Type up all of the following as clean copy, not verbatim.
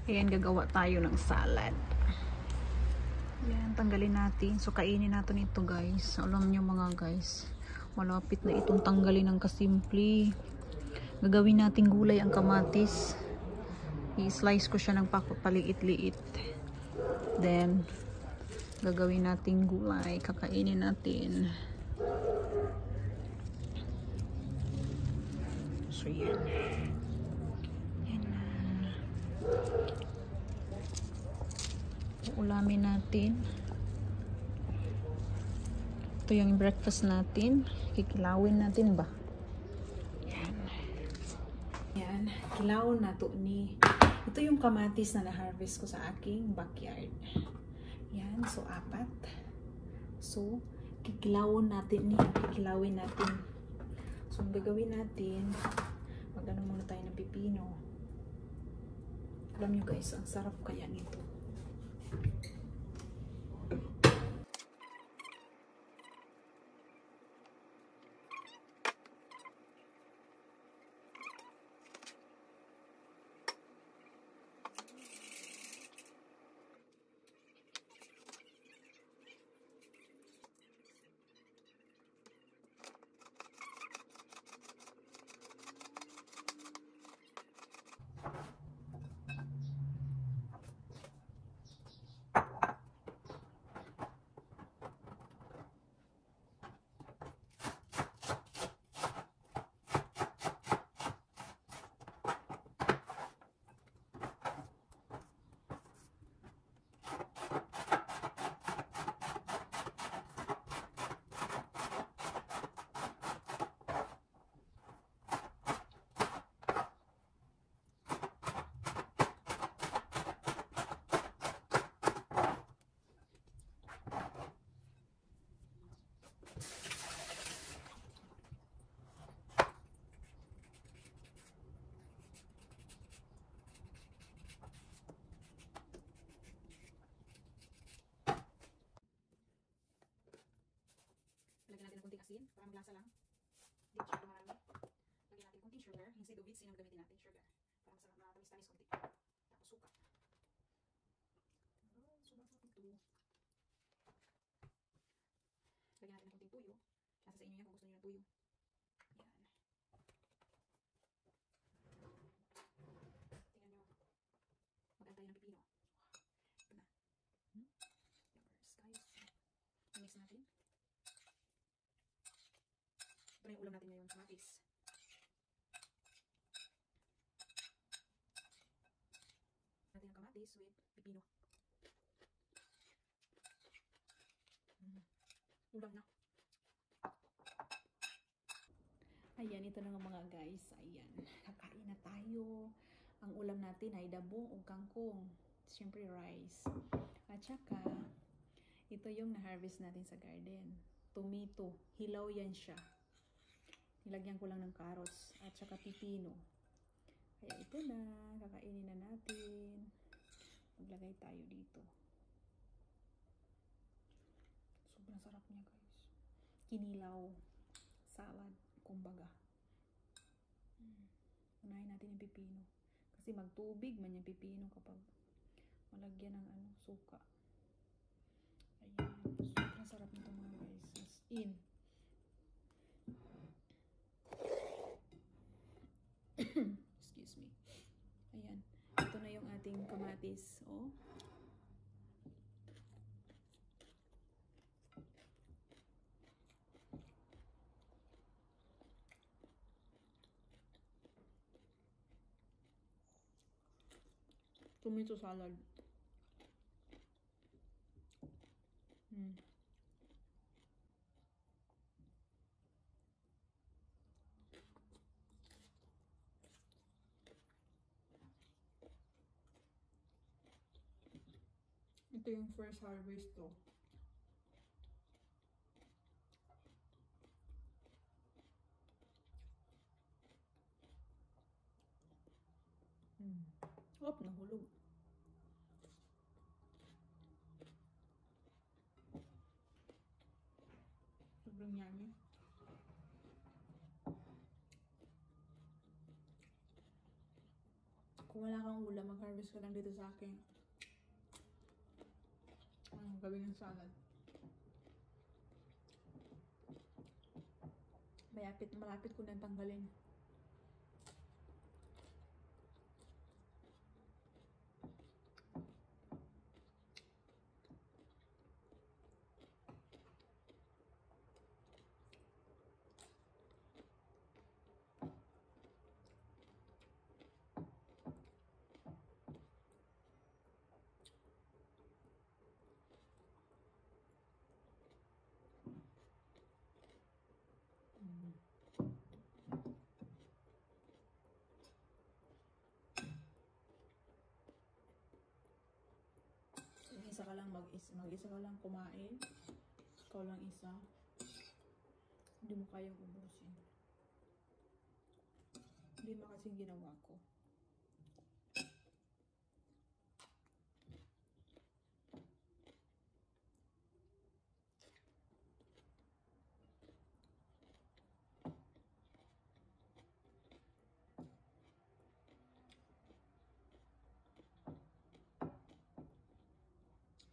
Ayan, gagawa tayo ng salad. Ayan, tanggalin natin. So, kainin natin ito, guys. Alam nyo mga guys, malapit na itong tanggalin ng kasimple. Gagawin natin gulay ang kamatis. I-slice ko siya ng paliit-liit. Then, gagawin natin gulay. Kakainin natin. So, yan. Yan na. Ulamin natin. Ito yung breakfast natin. Kikilawin natin ba? Yan. Yan. Kilawin na to ni. Ito yung kamatis na na-harvest ko sa aking backyard. Yan. So, 4. So, kikilawin natin ni. Kikilawin natin. So, ang gagawin natin, mag-ano muna tayo ng pipino. Alam nyo guys, ang sarap kaya nito. Lagyan natin ng konting asin para maglasa lang. Hindi masyado marami. Lagyan natin konting sugar. Instead of asin ang gamitin natin, sugar. Para masarap na tamis-tamis konti. Tapos suka. Oh, sobrang sarap nito. Lagyan natin ng konting tuyo. Nasa sa inyo yan kung gusto niyo ng tuyo. Yan. Tingnan nyo. Maganda yan ng pipino. Ito na. Guys. Mix natin. Ito na yung ulam natin ngayon, kamatis. Natin ang kamatis with pipino. Ulam na. Ayan, ito na nga mga guys. Ayan, kakain na tayo. Ang ulam natin ay dabong o kangkong. Siyempre rice. At saka, ito yung na-harvest natin sa garden. Tomato. Hilaw yan siya. Nilagyan ko lang ng carrots at saka pipino. Kaya ito na, kakainin na natin. Maglagay tayo dito. Sobrang sarap niya guys. Kinilaw. Salad, kumbaga. Unahin natin yung pipino. Kasi magtubig man yung pipino kapag malagyan ng suka. Ayan. Sobrang sarap nito mga guys. As in. Excuse me. Ayan. Ito na yung ating kamatis. Oh. Tomato salad. Ito yung first harvest to. Op, nahulog. Sobrang yummy. Kuha wala kang ulam, mag-harvest ka lang dito sa akin. Ang gawin ng salad. Malapit ko nang tanggalin. Isa ka lang mag-isa ka lang kumain. Ikaw lang isa. Hindi mo kayang ubusin. Hindi mo kasing ginawa ko.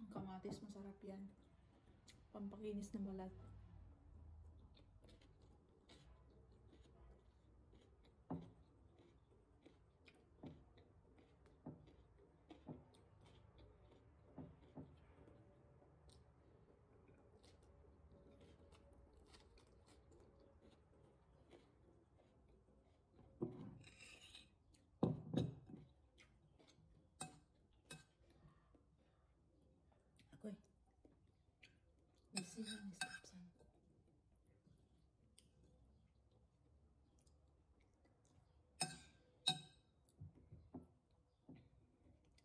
Ang kamatis, masarap yan. Pampakinis ng balat. Ako'y busy lang, stop sign ko.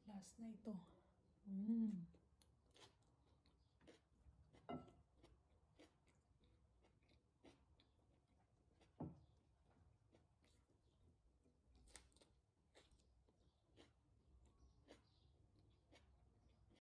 Last na ito.